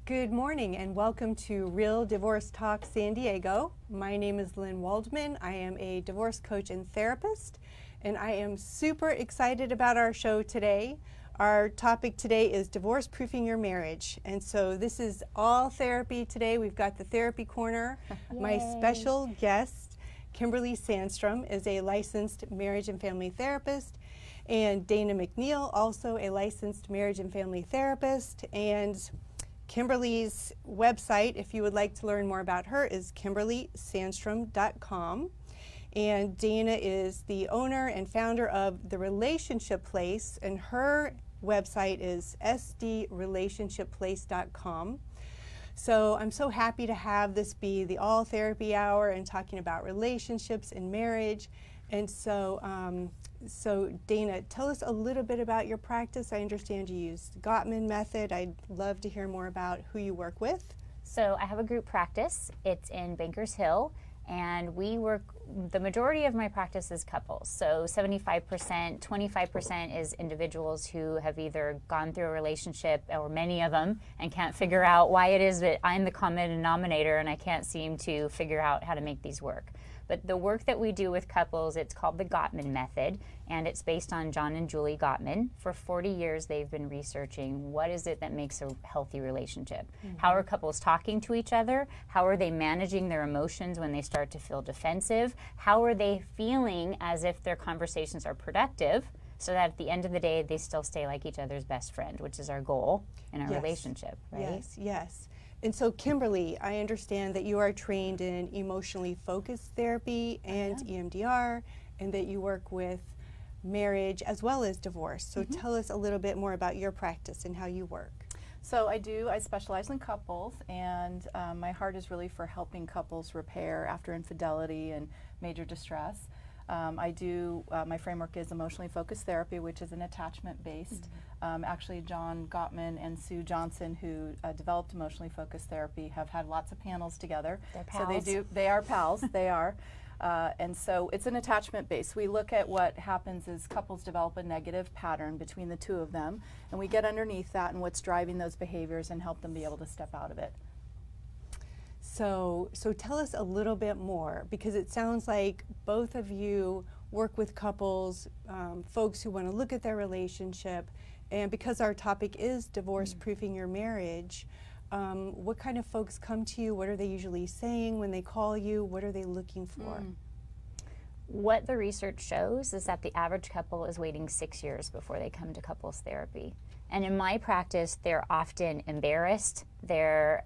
Good morning and welcome to Real Divorce Talk San Diego. My name is Lynn Waldman. I am a divorce coach and therapist, and I am super excited about our show today. Our topic today is divorce proofing your marriage. And so this is all therapy today. We've got the therapy corner. My special guest, Kimberly Sandstrom, is a licensed marriage and family therapist, and Dana McNeil, also a licensed marriage and family therapist. And Kimberly's website, if you would like to learn more about her, is kimberlysandstrom.com. And Dana is the owner and founder of The Relationship Place, and her website is sdrelationshipplace.com. So I'm so happy to have this be the all therapy hour and talking about relationships and marriage. And so, Dana, tell us a little bit about your practice. I understand you use the Gottman method. I'd love to hear more about who you work with. So I have a group practice. It's in Bankers Hill, and we work, the majority of my practice is couples. So 75%, 25% is individuals who have either gone through a relationship, or many of them, and can't figure out why it is that I'm the common denominator and I can't seem to figure out how to make these work. But the work that we do with couples, it's called the Gottman method, and it's based on John and Julie Gottman. For 40 years, they've been researching what is it that makes a healthy relationship. Mm-hmm. How are couples talking to each other? How are they managing their emotions when they start to feel defensive? How are they feeling as if their conversations are productive, so that at the end of the day, they still stay like each other's best friend, which is our goal in our relationship, right? Yes, yes. And so, Kimberly, I understand that you are trained in emotionally focused therapy and EMDR, and that you work with marriage as well as divorce. So tell us a little bit more about your practice and how you work. So I specialize in couples, and my heart is really for helping couples repair after infidelity and major distress. My framework is emotionally focused therapy, which is an attachment-based. Actually, John Gottman and Sue Johnson, who developed emotionally focused therapy, have had lots of panels together. They're pals. So they are pals, they are. And so it's an attachment base. We look at what happens is couples develop a negative pattern between the two of them, and we get underneath that and what's driving those behaviors and help them be able to step out of it. So tell us a little bit more, because it sounds like both of you work with couples, folks who want to look at their relationship, and because our topic is divorce proofing your marriage, what kind of folks come to you? What are they usually saying when they call you? What are they looking for? What the research shows is that the average couple is waiting 6 years before they come to couples therapy. And in my practice, they're often embarrassed, they're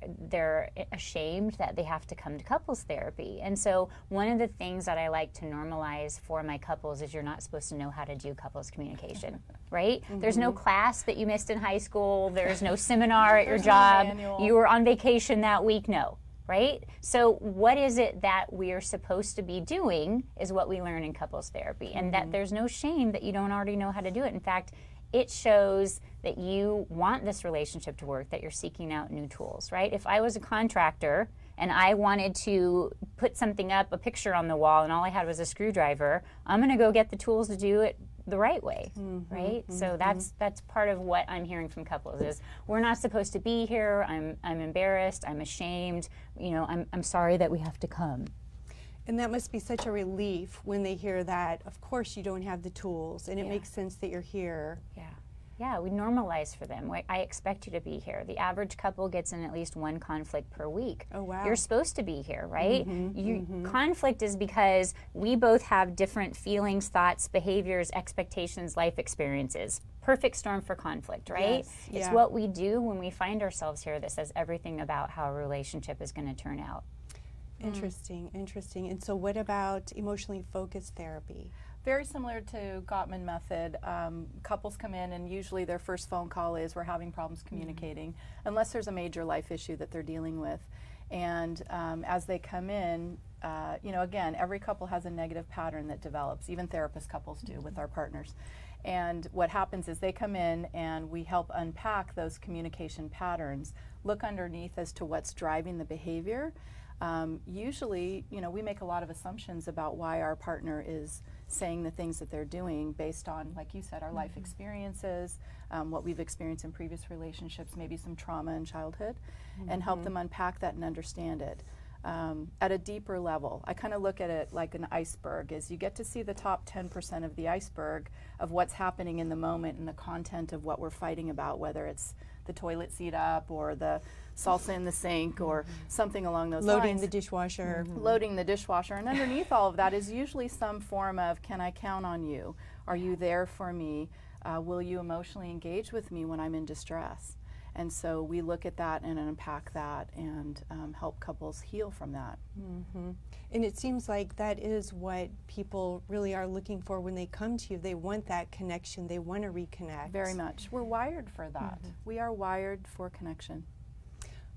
ashamed that they have to come to couples therapy. And so one of the things that I like to normalize for my couples is you're not supposed to know how to do couples communication, right? There's no class that you missed in high school, there's no seminar at your job, you were on vacation that week, no. Right? So what is it that we're supposed to be doing is what we learn in couples therapy, and that there's no shame that you don't already know how to do it. In fact, it shows that you want this relationship to work, that you're seeking out new tools, right? If I was a contractor and I wanted to put something up, a picture on the wall, and all I had was a screwdriver, I'm going to go get the tools to do it the right way, right? So that's part of what I'm hearing from couples is we're not supposed to be here. I'm embarrassed. I'm ashamed. You know, I'm sorry that we have to come. And that must be such a relief when they hear that. Of course, you don't have the tools, and it makes sense that you're here. Yeah, we normalize for them. I expect you to be here. The average couple gets in at least one conflict per week. Oh, wow. You're supposed to be here, right? Conflict is because we both have different feelings, thoughts, behaviors, expectations, life experiences. Perfect storm for conflict, right? Yes. It's what we do when we find ourselves here that says everything about how a relationship is going to turn out. Interesting, interesting. And so what about emotionally focused therapy? Very similar to Gottman method. Couples come in and usually their first phone call is we're having problems communicating, unless there's a major life issue that they're dealing with. And as they come in, you know, again, every couple has a negative pattern that develops, even therapist couples do with our partners. And what happens is they come in and we help unpack those communication patterns, look underneath as to what's driving the behavior, Usually, we make a lot of assumptions about why our partner is saying the things that they're doing based on, like you said, our life experiences, what we've experienced in previous relationships, maybe some trauma in childhood, and help them unpack that and understand it. At a deeper level, I kind of look at it like an iceberg, is you get to see the top 10% of the iceberg of what's happening in the moment and the content of what we're fighting about, whether it's the toilet seat up or the salsa in the sink or something along those lines. Loading the dishwasher. Loading the dishwasher. And underneath all of that is usually some form of, can I count on you? Are you there for me? Will you emotionally engage with me when I'm in distress? And so we look at that and unpack that and help couples heal from that. And it seems like that is what people really are looking for when they come to you. They want that connection. They want to reconnect. Very much. We're wired for that. We are wired for connection.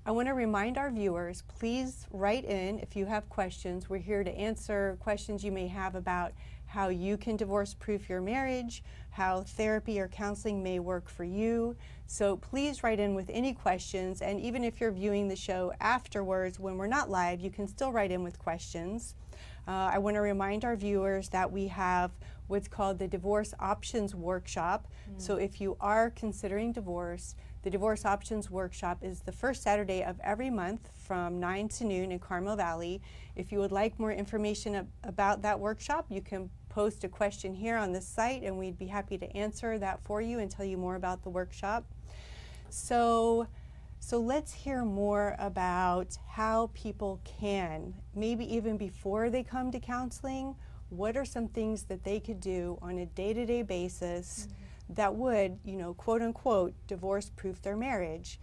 I want to remind our viewers, please write in if you have questions. We're here to answer questions you may have about how you can divorce-proof your marriage, how therapy or counseling may work for you. So please write in with any questions, and even if you're viewing the show afterwards when we're not live, you can still write in with questions. I want to remind our viewers that we have what's called the Divorce Options Workshop. So if you are considering divorce, the Divorce Options Workshop is the first Saturday of every month from 9 to noon in Carmel Valley. If you would like more information about that workshop, you can post a question here on this site and we'd be happy to answer that for you and tell you more about the workshop. So let's hear more about how people can, maybe even before they come to counseling, what are some things that they could do on a day-to-day basis that would, quote unquote, divorce-proof their marriage.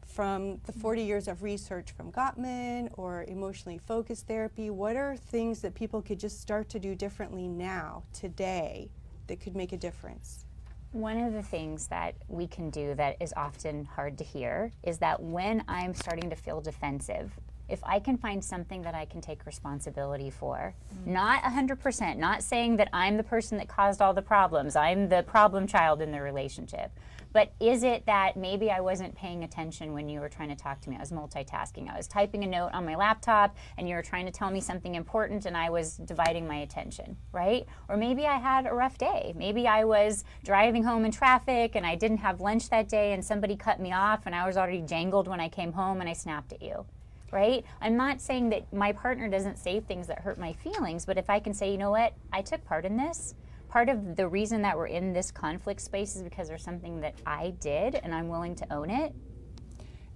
From the 40 years of research from Gottman or emotionally focused therapy, what are things that people could just start to do differently now, today, that could make a difference? One of the things that we can do that is often hard to hear is that when I'm starting to feel defensive, if I can find something that I can take responsibility for, not 100%, not saying that I'm the person that caused all the problems, I'm the problem child in the relationship, but is it that maybe I wasn't paying attention when you were trying to talk to me? I was multitasking. I was typing a note on my laptop and you were trying to tell me something important and I was dividing my attention, right? Or maybe I had a rough day. Maybe I was driving home in traffic and I didn't have lunch that day and somebody cut me off and I was already jangled when I came home and I snapped at you. Right? I'm not saying that my partner doesn't say things that hurt my feelings, but if I can say, you know what, I took part in this. Part of the reason that we're in this conflict space is because there's something that I did and I'm willing to own it.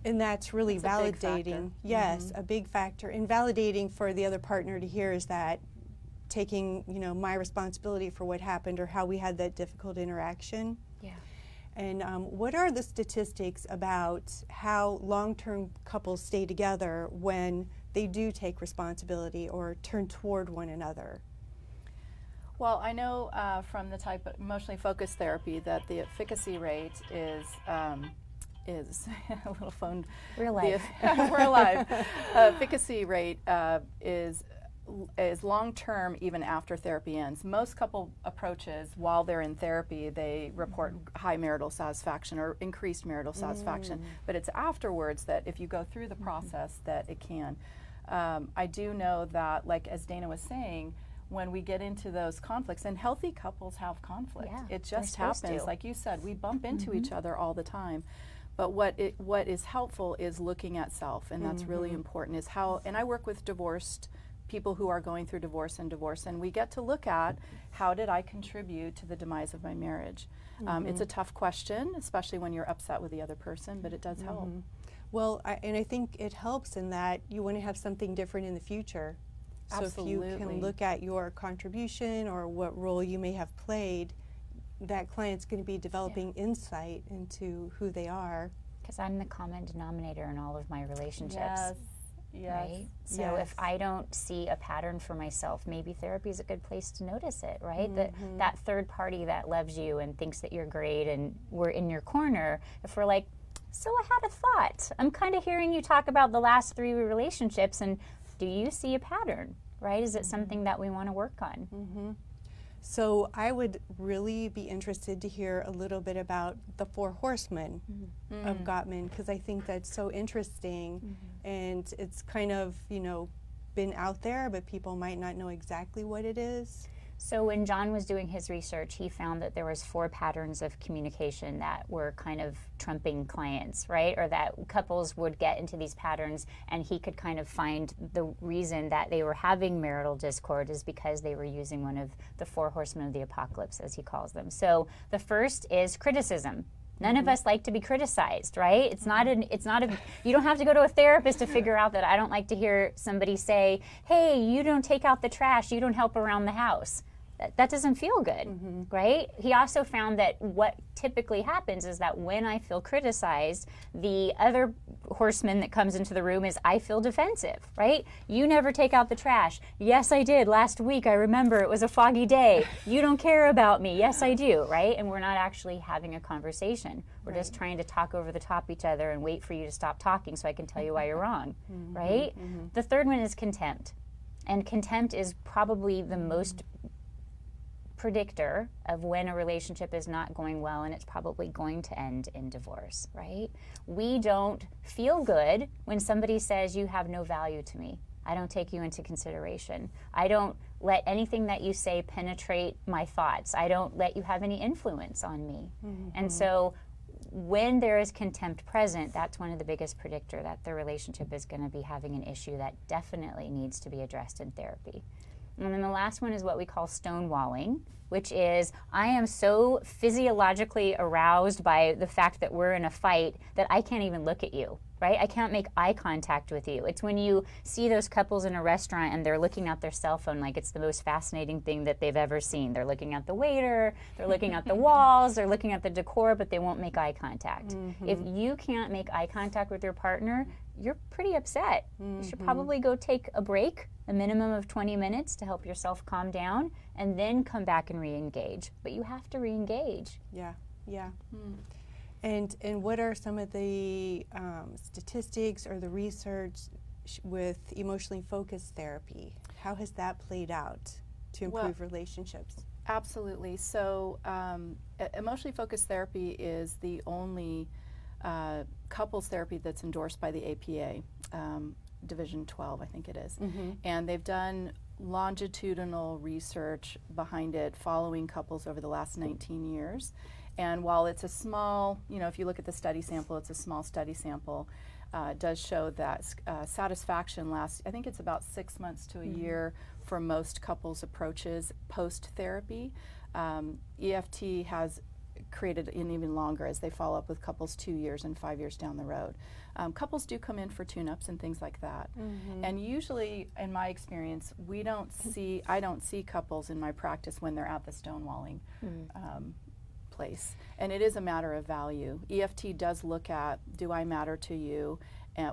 And that's really That's a big validating. factor. Yes, a big factor. And validating for the other partner to hear is that taking, my responsibility for what happened or how we had that difficult interaction. Yeah. And what are the statistics about how long-term couples stay together when they do take responsibility or turn toward one another? Well, I know from the type of emotionally focused therapy that the efficacy rate is a little phone. Real life. We're alive. Efficacy rate is long-term even after therapy ends. Most couple approaches while they're in therapy, they report high marital satisfaction or increased marital satisfaction, but it's afterwards that if you go through the process that it can. I do know that, like as Dana was saying, when we get into those conflicts, and healthy couples have conflict, Yeah, it just they're supposed happens. to. Like you said, we bump into each other all the time. But what is helpful is looking at self, and that's really important, is how, and I work with divorced people who are going through divorce, and we get to look at how did I contribute to the demise of my marriage. It's a tough question, especially when you're upset with the other person, but it does help. Well, I think it helps in that you want to have something different in the future. So if you can Absolutely. look at your contribution or what role you may have played, that client's going to be developing insight into who they are. Because I'm the common denominator in all of my relationships. Yes. Yes. Right? So if I don't see a pattern for myself, maybe therapy is a good place to notice it, right? That third party that loves you and thinks that you're great and we're in your corner, if we're like, so I had a thought. I'm kind of hearing you talk about the last 3 relationships, and do you see a pattern, right? Is it something that we want to work on? So I would really be interested to hear a little bit about the 4 horsemen of Gottman, because I think that's so interesting. and it's kind of, been out there, but people might not know exactly what it is. So when John was doing his research, he found that there was 4 patterns of communication that were kind of trumping clients, right? Or that couples would get into these patterns, and he could kind of find the reason that they were having marital discord is because they were using one of the 4 horsemen of the apocalypse, as he calls them. So the first is criticism. None of us like to be criticized, right? It's not you don't have to go to a therapist to figure out that I don't like to hear somebody say, hey, you don't take out the trash, you don't help around the house. That doesn't feel good, right? He also found that what typically happens is that when I feel criticized, the other horseman that comes into the room is I feel defensive, right? You never take out the trash. Yes, I did. Last week, I remember it was a foggy day. You don't care about me. Yes, I do, right? And we're not actually having a conversation. We're just trying to talk over the top each other and wait for you to stop talking so I can tell you why you're wrong, right? The third one is contempt. And contempt is probably the most predictor of when a relationship is not going well, and it's probably going to end in divorce, right? We don't feel good when somebody says you have no value to me. I don't take you into consideration. I don't let anything that you say penetrate my thoughts. I don't let you have any influence on me. And so when there is contempt present, that's one of the biggest predictor that the relationship is going to be having an issue that definitely needs to be addressed in therapy. And then the last one is what we call stonewalling, which is I am so physiologically aroused by the fact that we're in a fight that I can't even look at you, right? I can't make eye contact with you. It's when you see those couples in a restaurant and they're looking at their cell phone like it's the most fascinating thing that they've ever seen. They're looking at the waiter, they're looking at the walls, they're looking at the decor, but they won't make eye contact. If you can't make eye contact with your partner, you're pretty upset. You should probably go take a break, a minimum of 20 minutes to help yourself calm down, and then come back and re-engage. But you have to re-engage. Yeah. And what are some of the statistics or the research with emotionally focused therapy? How has that played out to improve relationships? Absolutely. So emotionally focused therapy is the only couples therapy that's endorsed by the APA, Division 12, I think it is. And they've done longitudinal research behind it following couples over the last 19 years. And while it's a small, if you look at the study sample, it's a small study sample, it does show that satisfaction lasts, I think it's about 6 months to a year for most couples' approaches post-therapy. EFT has created an even longer as they follow up with couples 2 years and 5 years down the road. Couples do come in for tune-ups and things like that. And usually, in my experience, I don't see couples in my practice when they're at the stonewalling place. And it is a matter of value. EFT does look at, do I matter to you?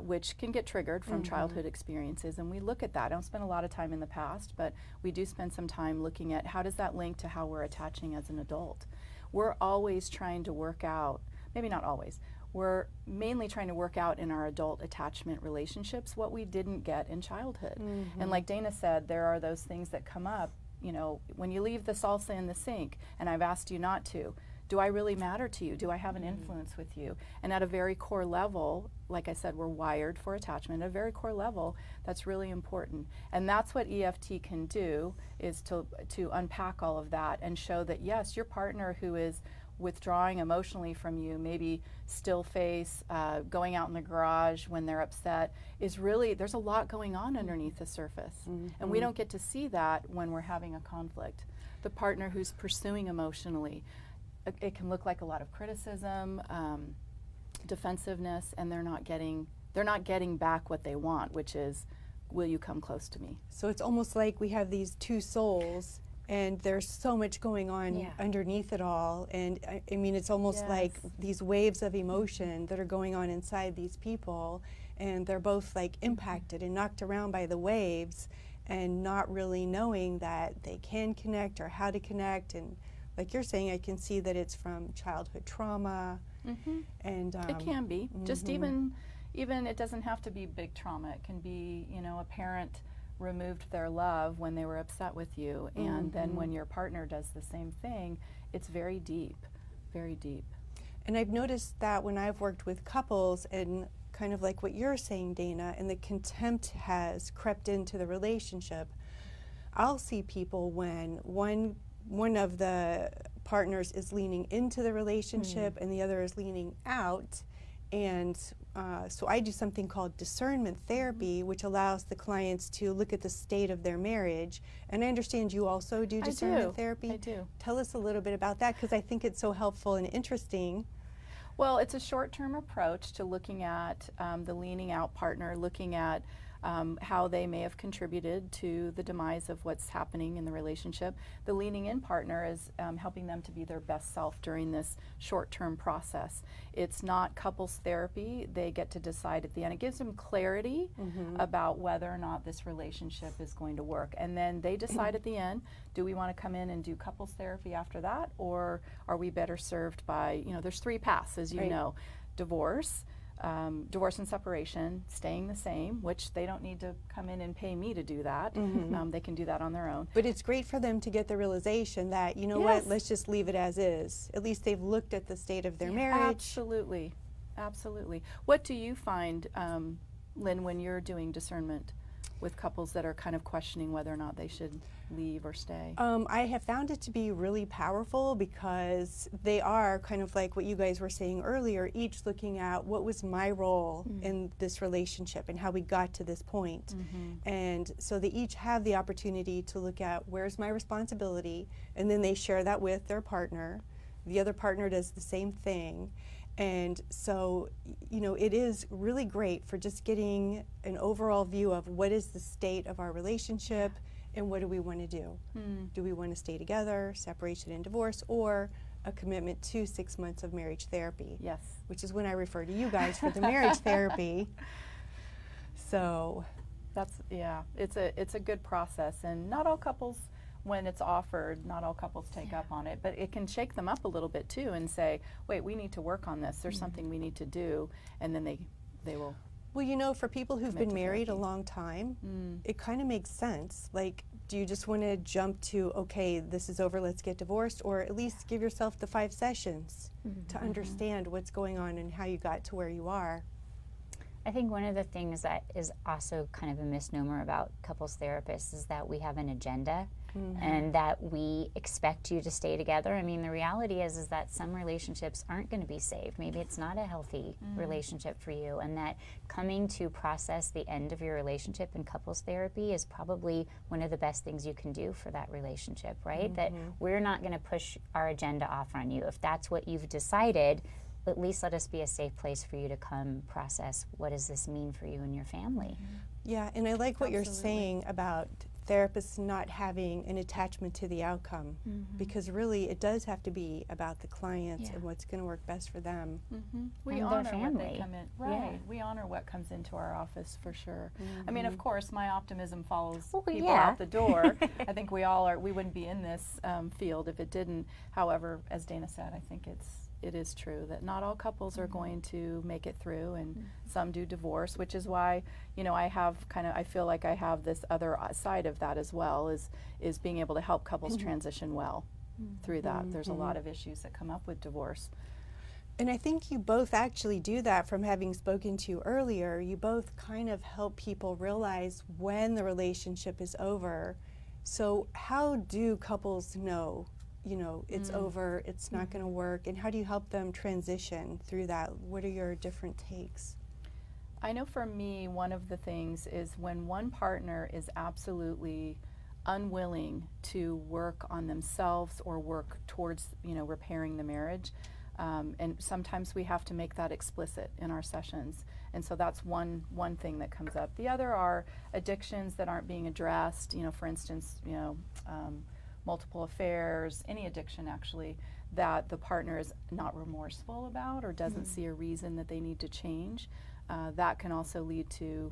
Which can get triggered from childhood experiences, and we look at that. I don't spend a lot of time in the past, but we do spend some time looking at how does that link to how we're attaching as an adult. We're always trying to work out, maybe not always, we're mainly trying to work out in our adult attachment relationships what we didn't get in childhood. And like Dana said, there are those things that come up, when you leave the salsa in the sink and I've asked you not to, do I really matter to you? Do I have an influence with you? And at a very core level, like I said, we're wired for attachment. At a very core level, that's really important. And that's what EFT can do, is to unpack all of that and show that, yes, your partner who is withdrawing emotionally from you, maybe still face, going out in the garage when they're upset, is really, there's a lot going on underneath the surface. And we don't get to see that when we're having a conflict. The partner who's pursuing emotionally, it can look like a lot of criticism, defensiveness, and they're not getting back what they want, which is, will you come close to me? So it's almost like we have these two souls, and there's so much going on underneath it all. And I mean, it's almost like these waves of emotion that are going on inside these people, and they're both like impacted and knocked around by the waves, and not really knowing that they can connect or how to connect. And like you're saying, I can see that it's from childhood trauma, and it can be just even it doesn't have to be big trauma. It can be, a parent removed their love when they were upset with you, and then when your partner does the same thing, it's very deep, very deep. And I've noticed that when I've worked with couples, and kind of like what you're saying, Dana, and the contempt has crept into the relationship, I'll see people when one of the partners is leaning into the relationship and the other is leaning out. And so I do something called discernment therapy, which allows the clients to look at the state of their marriage. And I understand you also do discernment therapy. I do. Tell us a little bit about that, because I think it's so helpful and interesting. Well, it's a short-term approach to looking at the leaning out partner, looking at how they may have contributed to the demise of what's happening in the relationship. The leaning in partner is helping them to be their best self during this short-term process. It's not couples therapy. They get to decide at the end. It gives them clarity about whether or not this relationship is going to work. And then they decide at the end, do we want to come in and do couples therapy after that, or are we better served by, there's 3 paths, as you know: divorce, divorce and separation, staying the same, which they don't need to come in and pay me to do that. They can do that on their own. But it's great for them to get the realization that, you know what, let's just leave it as is. At least they've looked at the state of their marriage. Absolutely. Absolutely. What do you find, Lynn, when you're doing discernment with couples that are kind of questioning whether or not they should leave or stay? I have found it to be really powerful, because they are kind of like what you guys were saying earlier, each looking at what was my role in this relationship and how we got to this point. And so they each have the opportunity to look at where's my responsibility, and then they share that with their partner. The other partner does the same thing. And so, it is really great for just getting an overall view of what is the state of our relationship and what do we want to do. Do we want to stay together, separation and divorce, or a commitment to 6 months of marriage therapy? Yes. Which is when I refer to you guys for the marriage therapy. So That's, it's a good process, and not all couples, when it's offered, not all couples take up on it, but it can shake them up a little bit too and say, wait, we need to work on this. There's something we need to do, and then they will. Well, for people who've been married a long time, it kind of makes sense. Like, do you just want to jump to, okay, this is over, let's get divorced, or at least give yourself the 5 sessions to understand what's going on and how you got to where you are? I think one of the things that is also kind of a misnomer about couples therapists is that we have an agenda and that we expect you to stay together. I mean, the reality is that some relationships aren't going to be saved. Maybe it's not a healthy relationship for you, and that coming to process the end of your relationship in couples therapy is probably one of the best things you can do for that relationship, right? That we're not going to push our agenda off on you. If that's what you've decided, at least let us be a safe place for you to come process what does this mean for you and your family. Yeah, and I like what you're saying about therapists not having an attachment to the outcome, because really it does have to be about the clients and what's going to work best for them. We And honor their what they family. come in. Right. We honor what comes into our office for sure. I mean, of course, my optimism follows people out the door. I think we all are. We wouldn't be in this field if it didn't. However, as Dana said, I think it is true that not all couples are going to make it through, and some do divorce, which is why, I feel like I have this other side of that as well, is being able to help couples transition well through that. There's a lot of issues that come up with divorce. And I think you both actually do that from having spoken to you earlier. You both kind of help people realize when the relationship is over. So how do couples know, it's over, it's not going to work, and how do you help them transition through that? What are your different takes? I know for me, one of the things is when one partner is absolutely unwilling to work on themselves or work towards, repairing the marriage. And sometimes we have to make that explicit in our sessions. And so that's one thing that comes up. The other are addictions that aren't being addressed, for instance, multiple affairs, any addiction actually, that the partner is not remorseful about or doesn't see a reason that they need to change. That can also lead to,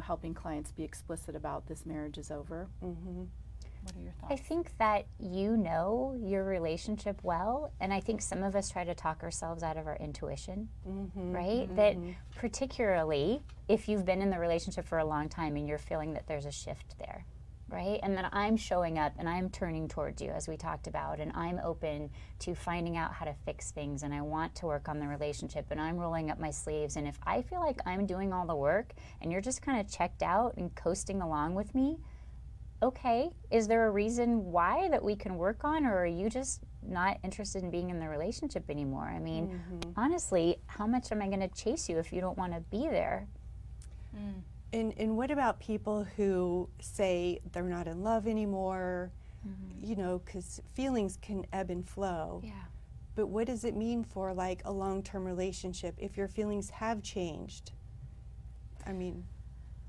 helping clients be explicit about this marriage is over. What are your thoughts? I think that you know your relationship well, and I think some of us try to talk ourselves out of our intuition, right? That particularly if you've been in the relationship for a long time and you're feeling that there's a shift there, right? And that I'm showing up and I'm turning towards you, as we talked about, and I'm open to finding out how to fix things, and I want to work on the relationship, and I'm rolling up my sleeves. And if I feel like I'm doing all the work and you're just kind of checked out and coasting along with me, okay, is there a reason why that we can work on, or are you just not interested in being in the relationship anymore? I mean, honestly, how much am I going to chase you if you don't want to be there? And what about people who say they're not in love anymore, you know, because feelings can ebb and flow. Yeah. But what does it mean for like a long-term relationship if your feelings have changed? I mean,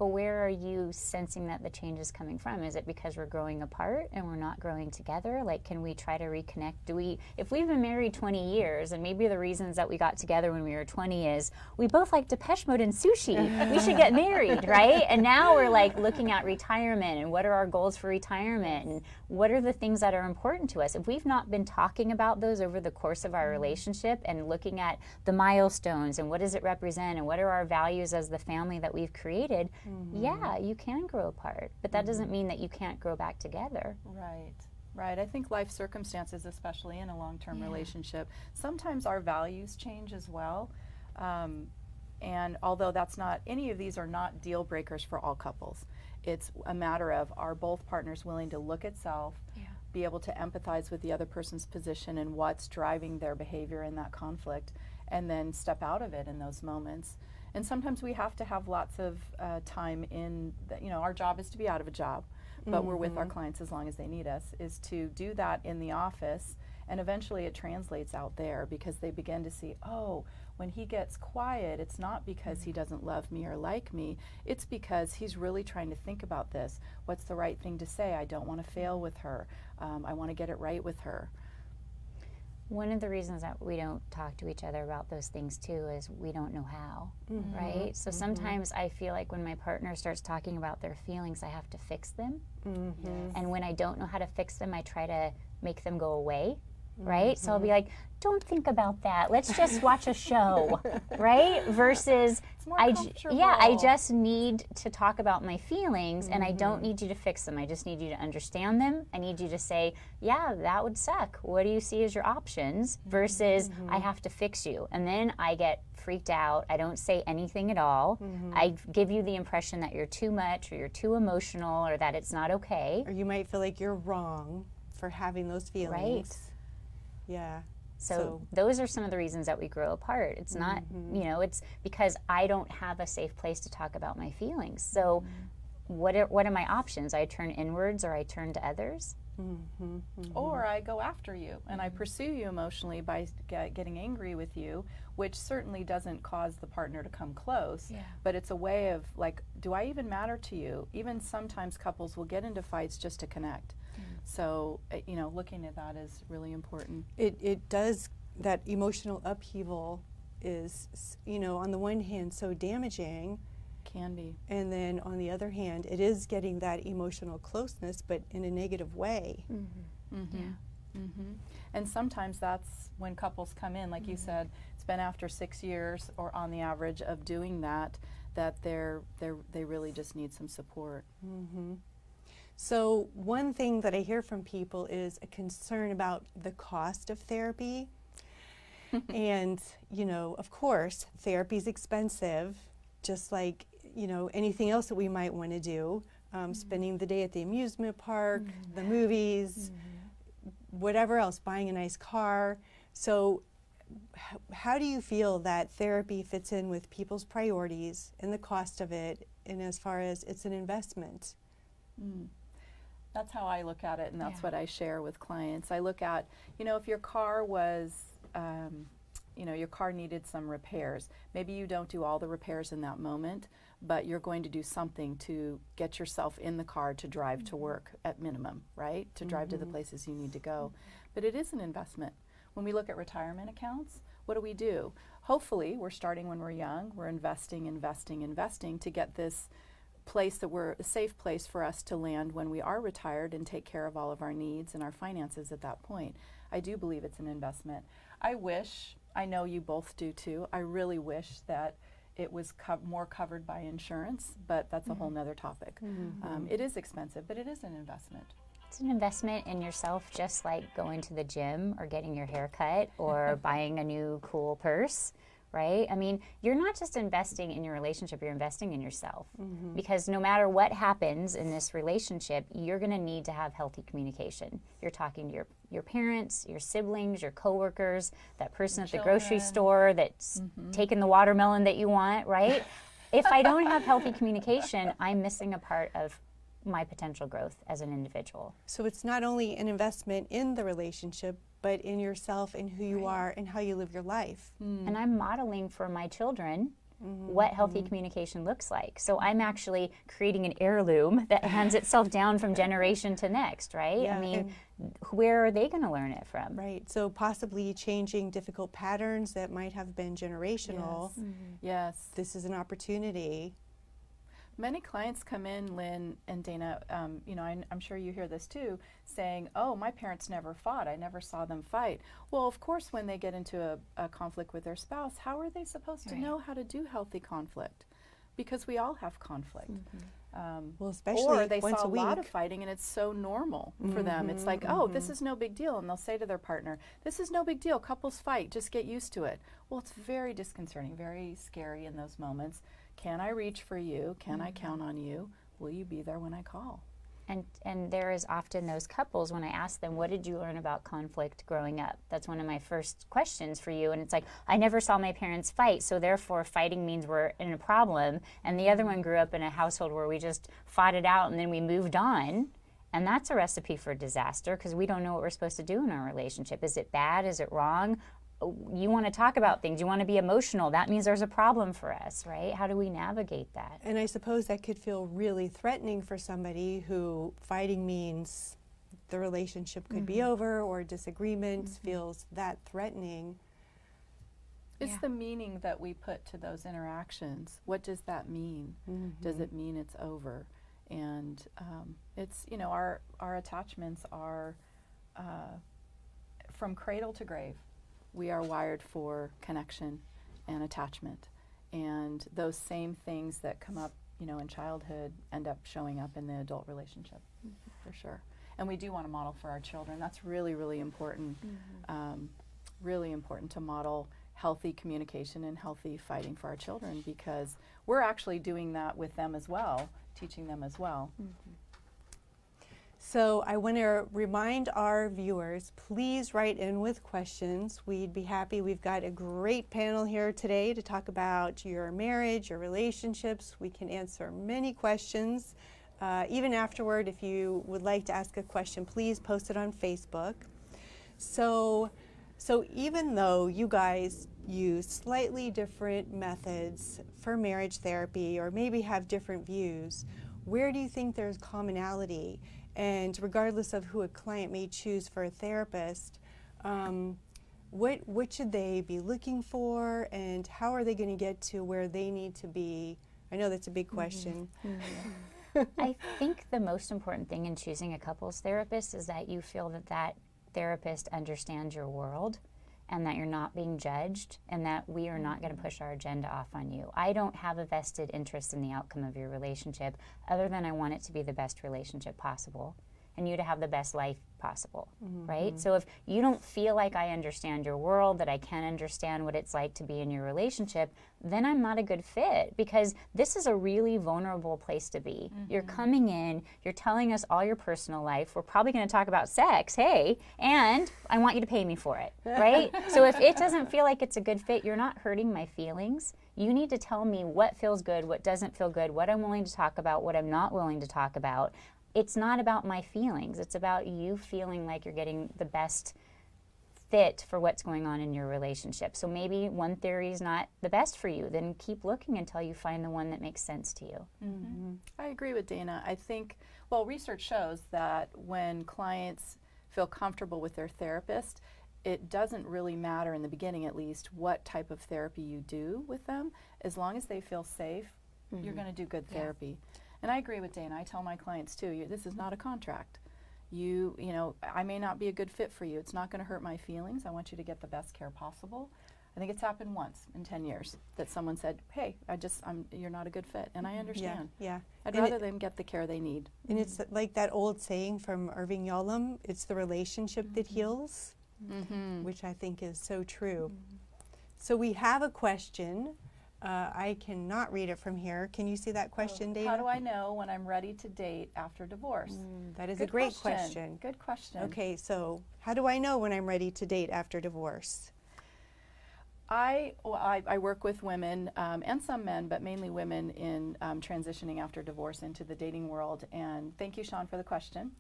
But where are you sensing that the change is coming from? Is it because we're growing apart and we're not growing together? Like, can we try to reconnect? If we've been married 20 years, and maybe the reasons that we got together when we were 20 is we both like Depeche Mode and sushi, we should get married, right? And now we're like looking at retirement and what are our goals for retirement and what are the things that are important to us. If we've not been talking about those over the course of our relationship and looking at the milestones and what does it represent and what are our values as the family that we've created, yeah, you can grow apart, but that doesn't mean that you can't grow back together. Right, right. I think life circumstances, especially in a long-term relationship, sometimes our values change as well. And although that's not, any of these are not deal breakers for all couples. It's a matter of, are both partners willing to look at self, be able to empathize with the other person's position and what's driving their behavior in that conflict, and then step out of it in those moments. And sometimes we have to have lots of time in, our job is to be out of a job, but we're with our clients as long as they need us, is to do that in the office, and eventually it translates out there because they begin to see, oh, when he gets quiet, it's not because he doesn't love me or like me, it's because he's really trying to think about this. What's the right thing to say? I don't want to fail with her. I want to get it right with her. One of the reasons that we don't talk to each other about those things too is we don't know how, right? So sometimes I feel like when my partner starts talking about their feelings, I have to fix them. And when I don't know how to fix them, I try to make them go away, right? So I'll be like, don't think about that. Let's just watch a show, right? Versus, It's more I comfortable. just need to talk about my feelings, and I don't need you to fix them. I just need you to understand them. I need you to say, yeah, that would suck. What do you see as your options? Versus, I have to fix you. And then I get freaked out. I don't say anything at all. I give you the impression that you're too much or you're too emotional or that it's not okay. or you might feel like you're wrong for having those feelings. Yeah. So those are some of the reasons that we grow apart. It's not, it's because I don't have a safe place to talk about my feelings. So what are my options? I turn inwards or I turn to others? Or I go after you and I pursue you emotionally by getting angry with you, which certainly doesn't cause the partner to come close, but it's a way of like, do I even matter to you? Even sometimes couples will get into fights just to connect. So, looking at that is really important. It does, that emotional upheaval is, on the one hand so damaging, Can be. and then on the other hand, it is getting that emotional closeness, but in a negative way. And sometimes that's when couples come in, like you said, it's been after 6 years or on the average of doing that they really just need some support. So one thing that I hear from people is a concern about the cost of therapy. And, of course, therapy is expensive, just like, anything else that we might want to do. Spending the day at the amusement park, the movies, whatever else, buying a nice car. So how do you feel that therapy fits in with people's priorities and the cost of it, and as far as it's an investment? That's how I look at it, and that's what I share with clients. I look at, if your car was, your car needed some repairs. Maybe you don't do all the repairs in that moment, but you're going to do something to get yourself in the car to drive to work at minimum, right? To drive to the places you need to go. But it is an investment. When we look at retirement accounts, what do? Hopefully, we're starting when we're young. We're investing to get this place that we're a safe place for us to land when we are retired and take care of all of our needs and our finances at that point. I do believe it's an investment. I know you both do too, I really wish that it was more covered by insurance, but that's a whole nother topic. It is expensive, but it is an investment. It's an investment in yourself, just like going to the gym or getting your hair cut or buying a new cool purse, right? I mean, you're not just investing in your relationship, you're investing in yourself. Because no matter what happens in this relationship, you're going to need to have healthy communication. You're talking to your parents, your siblings, your coworkers, that person at the grocery store that's taking the watermelon that you want, right? If I don't have healthy communication, I'm missing a part of my potential growth as an individual. So it's not only an investment in the relationship, but in yourself and who you are and how you live your life. And I'm modeling for my children what healthy communication looks like. So I'm actually creating an heirloom that hands itself down from generation to next, right? Yeah, I mean, where are they going to learn it from? Right. So possibly changing difficult patterns that might have been generational. Yes. This is an opportunity. Many clients come in, Lynn and Dana, you know, I'm sure you hear this too, saying, oh, my parents never fought. I never saw them fight. Well, of course, when they get into a conflict with their spouse, how are they supposed to know how to do healthy conflict? Because we all have conflict. Well, especially or they once saw a a week. lot of fighting and it's so normal for them. It's like, oh, this is no big deal. And they'll say to their partner, this is no big deal. Couples fight. Just get used to it. Well, it's very disconcerting, very scary in those moments. Can I reach for you? Can I count on you? Will you be there when I call? And there is often those couples, when I ask them, what did you learn about conflict growing up? That's one of my first questions for you. And it's like, I never saw my parents fight, so therefore fighting means we're in a problem. And the other one grew up in a household where we just fought it out and then we moved on. And that's a recipe for disaster because we don't know what we're supposed to do in our relationship. Is it bad? Is it wrong? You want to talk about things. You want to be emotional. That means there's a problem for us, right? How do we navigate that? And I suppose that could feel really threatening for somebody who fighting means the relationship could be over, or disagreements feels that threatening. It's the meaning that we put to those interactions. What does that mean? Does it mean it's over? And it's, you know, our attachments are from cradle to grave. We are wired for connection and attachment. And those same things that come up, you know, in childhood end up showing up in the adult relationship, for sure. And we do want to model for our children. That's really, really important. Really important to model healthy communication and healthy fighting for our children, because we're actually doing that with them as well, teaching them as well. So I want to remind our viewers, please write in with questions. We'd be happy. We've got a great panel here today to talk about your marriage, your relationships. We can answer many questions. Even afterward, if you would like to ask a question, please post it on Facebook. So even though you guys use slightly different methods for marriage therapy, or maybe have different views, where do you think there's commonality? And regardless of who a client may choose for a therapist, what should they be looking for, and how are they going to get to where they need to be? I know that's a big question. I think the most important thing in choosing a couples therapist is that you feel that that therapist understands your world, and that you're not being judged, and that we are not going to push our agenda off on you. I don't have a vested interest in the outcome of your relationship, other than I want it to be the best relationship possible and you to have the best life possible, right? So if you don't feel like I understand your world, that I can understand what it's like to be in your relationship, then I'm not a good fit, because this is a really vulnerable place to be. You're coming in, you're telling us all your personal life, we're probably going to talk about sex, hey, and I want you to pay me for it, right? So if it doesn't feel like it's a good fit, you're not hurting my feelings. You need to tell me what feels good, what doesn't feel good, what I'm willing to talk about, what I'm not willing to talk about. It's not about my feelings. It's about you feeling like you're getting the best fit for what's going on in your relationship. So maybe one theory is not the best for you. Then keep looking until you find the one that makes sense to you. I agree with Dana. I think, well, research shows that when clients feel comfortable with their therapist, it doesn't really matter, in the beginning at least, what type of therapy you do with them. As long as they feel safe, you're going to do good therapy. And I agree with Dana. I tell my clients too, this is not a contract. You know, I may not be a good fit for you. It's not going to hurt my feelings. I want you to get the best care possible. I think it's happened once in 10 years that someone said, hey, you're not a good fit. And I understand. Yeah. I'd And rather them get the care they need. And it's like that old saying from Irving Yalom, it's the relationship that heals, which I think is so true. So we have a question. I cannot read it from here. Can you see that question, Dana? How do I know when I'm ready to date after divorce? That is Good a great question. Good question. Okay, so how do I know when I'm ready to date after divorce? I work with women and some men, but mainly women in transitioning after divorce into the dating world. And thank you, Sean, for the question.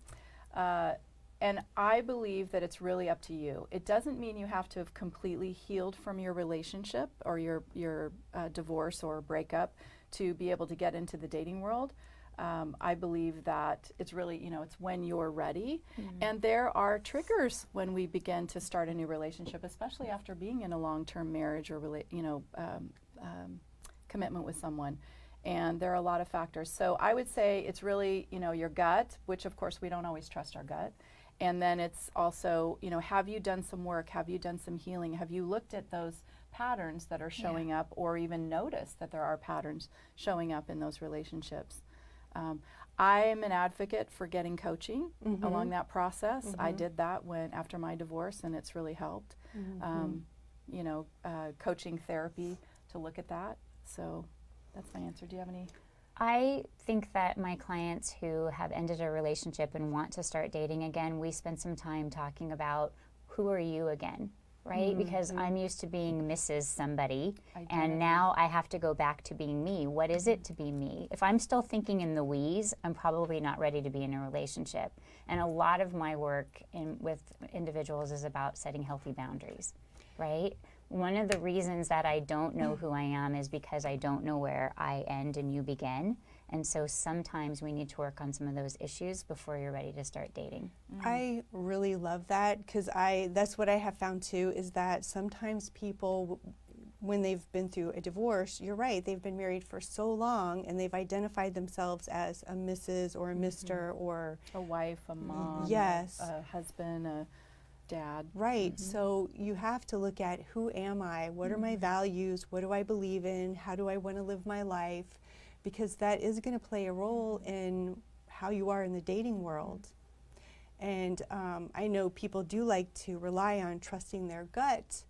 And I believe that it's really up to you. It doesn't mean you have to have completely healed from your relationship or your divorce or breakup to be able to get into the dating world. I believe that it's really, it's when you're ready. And there are triggers when we begin to start a new relationship, especially after being in a long-term marriage or commitment with someone. And there are a lot of factors. So I would say it's really, your gut, which of course we don't always trust our gut. And then it's also, have you done some work? Have you done some healing? Have you looked at those patterns that are showing up, or even noticed that there are patterns showing up in those relationships? I'm an advocate for getting coaching along that process. I did that after my divorce, and it's really helped. Coaching therapy to look at that. So that's my answer. Do you have any? I think that my clients who have ended a relationship and want to start dating again, we spend some time talking about who are you again, right? Because I'm used to being Mrs. somebody, and now I have to go back to being me. What is it to be me? If I'm still thinking in the we's, I'm probably not ready to be in a relationship. And a lot of my work with individuals is about setting healthy boundaries, right? One of the reasons that I don't know who I am is because I don't know where I end and you begin. And so sometimes we need to work on some of those issues before you're ready to start dating. I really love that, because that's what I have found too, is that sometimes people, when they've been through a divorce, you're right, they've been married for so long and they've identified themselves as a Mrs. or a Mr. or A wife, a mom, yes, a husband, a dad. Right. So you have to look at, who am I? What are my values? What do I believe in? How do I want to live my life? Because that is going to play a role in how you are in the dating world. And I know people do like to rely on trusting their gut.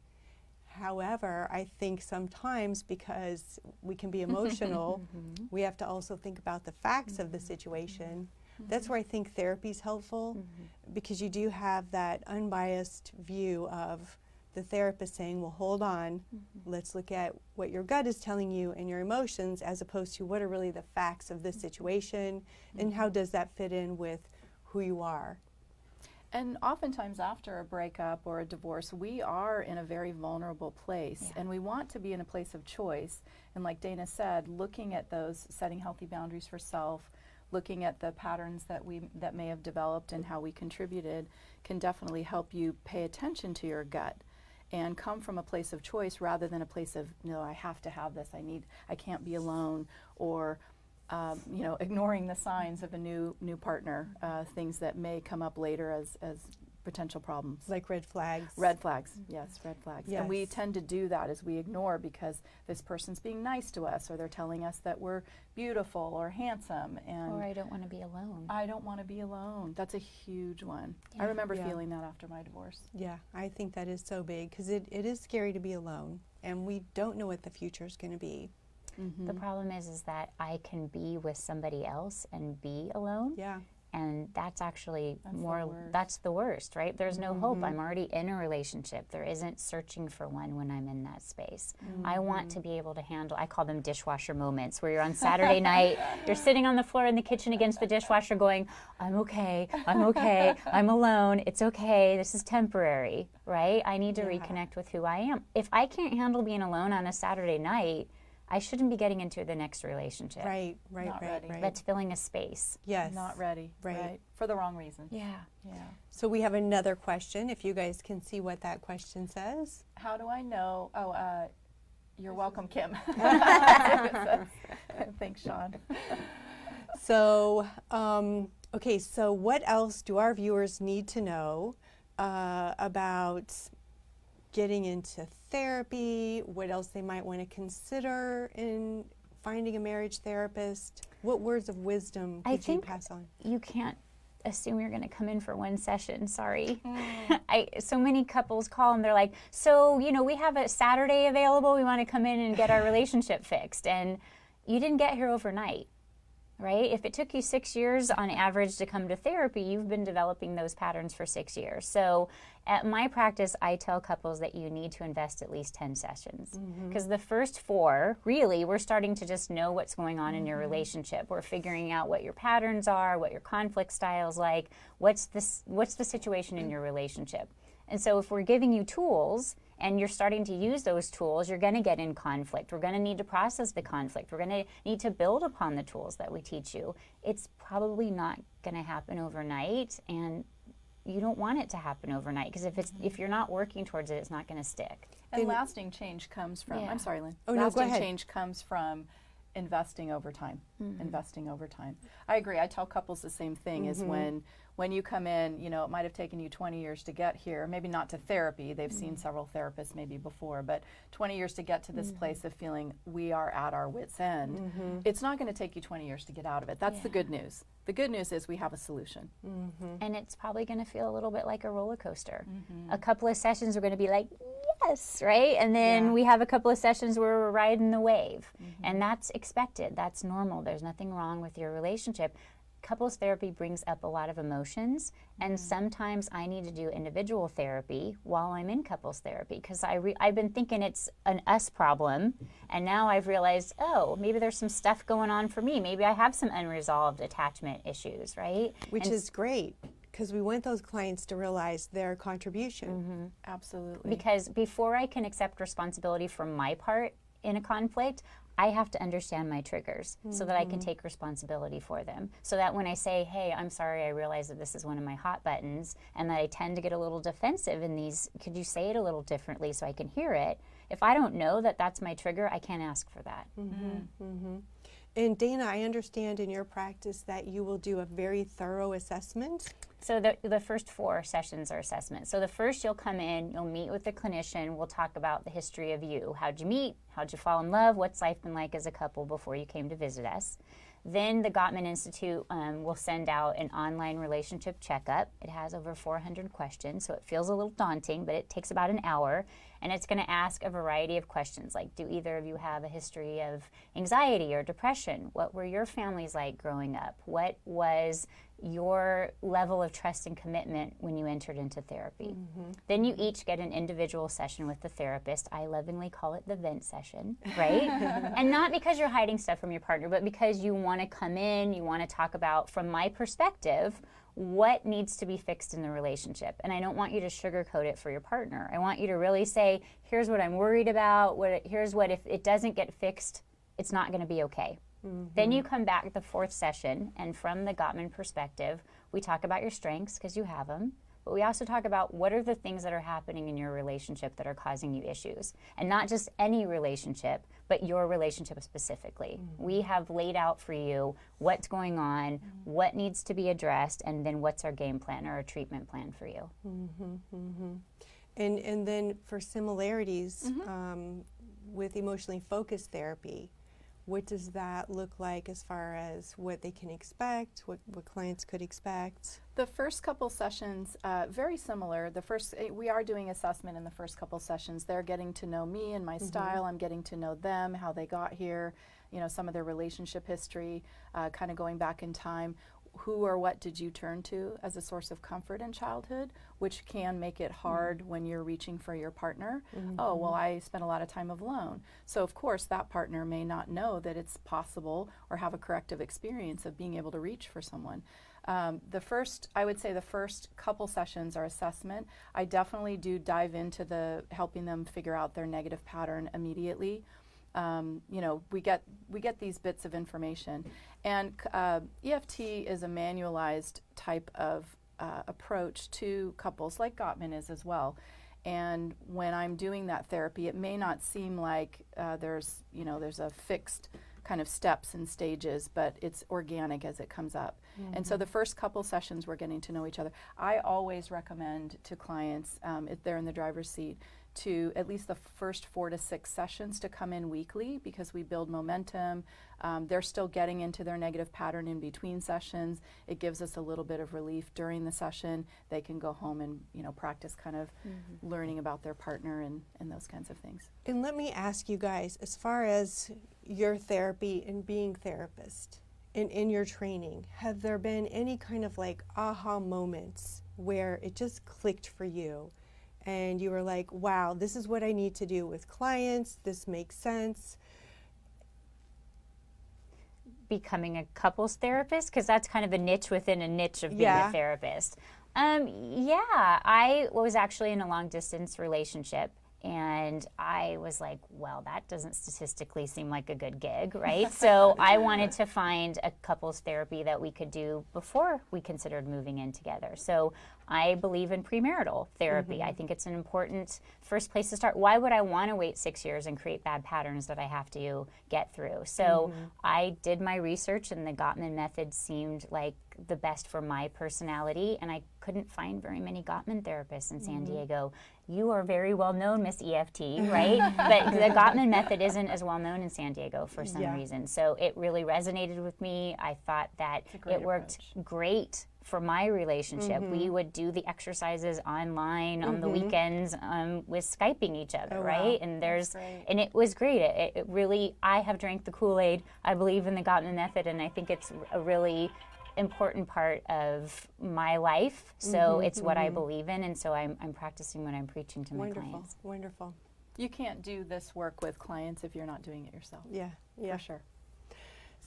However, I think sometimes, because we can be emotional, we have to also think about the facts of the situation. That's where I think therapy is helpful, because you do have that unbiased view of the therapist saying, well, hold on, let's look at what your gut is telling you and your emotions, as opposed to what are really the facts of this situation, and how does that fit in with who you are. And oftentimes after a breakup or a divorce, we are in a very vulnerable place, and we want to be in a place of choice. And like Dana said, looking at those, setting healthy boundaries for self, looking at the patterns that may have developed and how we contributed, can definitely help you pay attention to your gut and come from a place of choice rather than a place of, no, I have to have this, I can't be alone, or ignoring the signs of a new partner, things that may come up later as potential problems. Like red flags. Red flags, yes, red flags. Yes. And we tend to do that as we ignore, because this person's being nice to us, or they're telling us that we're beautiful or handsome. And Or I don't want to be alone. I don't want to be alone. That's a huge one. I remember feeling that after my divorce. Yeah, I think that is so big, because it is scary to be alone, and we don't know what the future is going to be. The problem is that I can be with somebody else and be alone. Yeah. And that's actually worst. that's the worst, right? There's no hope. I'm already in a relationship. There isn't searching for one when I'm in that space. I want to be able to handle, I call them dishwasher moments, where you're on Saturday night, you're sitting on the floor in the kitchen against the dishwasher going, I'm okay, I'm alone, it's okay, this is temporary, right? I need to reconnect with who I am. If I can't handle being alone on a Saturday night, I shouldn't be getting into the next relationship. Right. Not ready. That's filling a space. Yes. Not ready. Right. For the wrong reason. Yeah. So we have another question, if you guys can see what that question says. How do I know? You're welcome, Kim. Thanks, Sean. So, okay, so what else do our viewers need to know about getting into therapy, what else they might want to consider in finding a marriage therapist? What words of wisdom could you pass on? You can't assume you're going to come in for one session. Sorry. So many couples call and they're like, so, we have a Saturday available. We want to come in and get our relationship fixed. And you didn't get here overnight, right? If it took you 6 years on average to come to therapy, you've been developing those patterns for 6 years. So at my practice, I tell couples that you need to invest at least 10 sessions. Because the first 4, really, we're starting to just know what's going on in your relationship. We're figuring out what your patterns are, what your conflict style's like, what's the situation in your relationship. And so if we're giving you tools and you're starting to use those tools, you're going to get in conflict. We're going to need to process the conflict. We're going to need to build upon the tools that we teach you. It's probably not going to happen overnight, and you don't want it to happen overnight, because if you're not working towards it, it's not going to stick. And lasting change comes from, I'm sorry, Lynn. Oh, no, go ahead. Lasting change comes from investing over time. Investing over time. I agree. I tell couples the same thing, is when you come in, it might have taken you 20 years to get here, maybe not to therapy. They've seen several therapists maybe before, but 20 years to get to this place of feeling we are at our wit's end. It's not going to take you 20 years to get out of it. That's the good news. The good news is we have a solution. And it's probably going to feel a little bit like a roller coaster. A couple of sessions are going to be like, yes, right? And then we have a couple of sessions where we're riding the wave. And that's expected. That's normal. There's nothing wrong with your relationship. Couples therapy brings up a lot of emotions, and sometimes I need to do individual therapy while I'm in couples therapy, because I've been thinking it's an us problem, and now I've realized, oh, maybe there's some stuff going on for me. Maybe I have some unresolved attachment issues, right? Which is great, because we want those clients to realize their contribution. Absolutely. Because before I can accept responsibility for my part in a conflict, I have to understand my triggers so that I can take responsibility for them. So that when I say, hey, I'm sorry, I realize that this is one of my hot buttons, and that I tend to get a little defensive in these, could you say it a little differently so I can hear it? If I don't know that that's my trigger, I can't ask for that. And Dana, I understand in your practice that you will do a very thorough assessment. So the first 4 sessions are assessments. So the first, you'll come in, you'll meet with the clinician, we'll talk about the history of you. How'd you meet? How'd you fall in love? What's life been like as a couple before you came to visit us? Then the Gottman Institute will send out an online relationship checkup. It has over 400 questions, so it feels a little daunting, but it takes about an hour. And it's going to ask a variety of questions, like, do either of you have a history of anxiety or depression? What were your families like growing up? What was your level of trust and commitment when you entered into therapy? Then you each get an individual session with the therapist. I lovingly call it the vent session, right? And not because you're hiding stuff from your partner, but because you want to come in, you want to talk about, from my perspective, what needs to be fixed in the relationship. And I don't want you to sugarcoat it for your partner. I want you to really say, here's what I'm worried about, here's what, if it doesn't get fixed, it's not going to be okay. Then you come back the 4th session, and from the Gottman perspective, we talk about your strengths, because you have them, but we also talk about what are the things that are happening in your relationship that are causing you issues. And not just any relationship, but your relationship specifically. We have laid out for you what's going on, what needs to be addressed, and then what's our game plan or our treatment plan for you. And then for similarities with emotionally focused therapy, what does that look like as far as what they can expect, what clients could expect? The first couple sessions, very similar. We are doing assessment in the first couple sessions. They're getting to know me and my style. I'm getting to know them, how they got here, some of their relationship history, kind of going back in time. Who or what did you turn to as a source of comfort in childhood, which can make it hard when you're reaching for your partner. Oh, well, I spent a lot of time alone. So, of course, that partner may not know that it's possible or have a corrective experience of being able to reach for someone. I would say the first couple sessions are assessment. I definitely do dive into helping them figure out their negative pattern immediately. We get these bits of information, and EFT is a manualized type of approach to couples, like Gottman is as well. And when I'm doing that therapy, it may not seem like there's a fixed kind of steps and stages, but it's organic as it comes up. And so the first couple sessions, we're getting to know each other. I always recommend to clients, if they're in the driver's seat, to at least the first 4 to 6 sessions to come in weekly, because we build momentum. They're still getting into their negative pattern in between sessions. It gives us a little bit of relief during the session. They can go home and, you know, practice kind of learning about their partner and those kinds of things. And let me ask you guys, as far as your therapy and being therapist and in your training, have there been any kind of like aha moments where it just clicked for you and you were like, wow, this is what I need to do with clients, this makes sense? Becoming a couples therapist, because that's kind of a niche within a niche of being a therapist. Yeah, I was actually in a long distance relationship, and I was like, well, that doesn't statistically seem like a good gig, right? So I wanted to find a couples therapy that we could do before we considered moving in together. So I believe in premarital therapy. I think it's an important first place to start. Why would I want to wait 6 years and create bad patterns that I have to get through? So I did my research, and the Gottman method seemed like the best for my personality, and I couldn't find very many Gottman therapists in San Diego. You are very well known, Miss EFT, right? But the Gottman method isn't as well known in San Diego for some reason. So it really resonated with me. I thought that it worked great for my relationship. We would do the exercises online on the weekends with Skyping each other, right? And and it was great. It really, I have drank the Kool-Aid. I believe in the Gottman method, and I think it's a really important part of my life. So it's what I believe in, and so I'm practicing what I'm preaching to my clients. Wonderful. You can't do this work with clients if you're not doing it yourself. Yeah, For sure.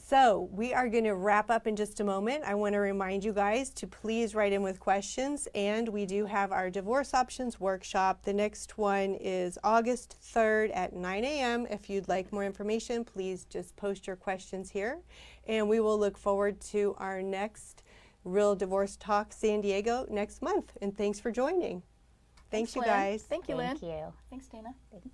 So we are going to wrap up in just a moment. I want to remind you guys to please write in with questions, and we do have our divorce options workshop. The next one is August 3rd at 9 a.m. If you'd like more information, please just post your questions here, and we will look forward to our next Real Divorce Talk San Diego next month. And thanks for joining. Thanks you Lynn. guys. Thank you, Lynn. Thank you. Thanks, Dana. Thanks.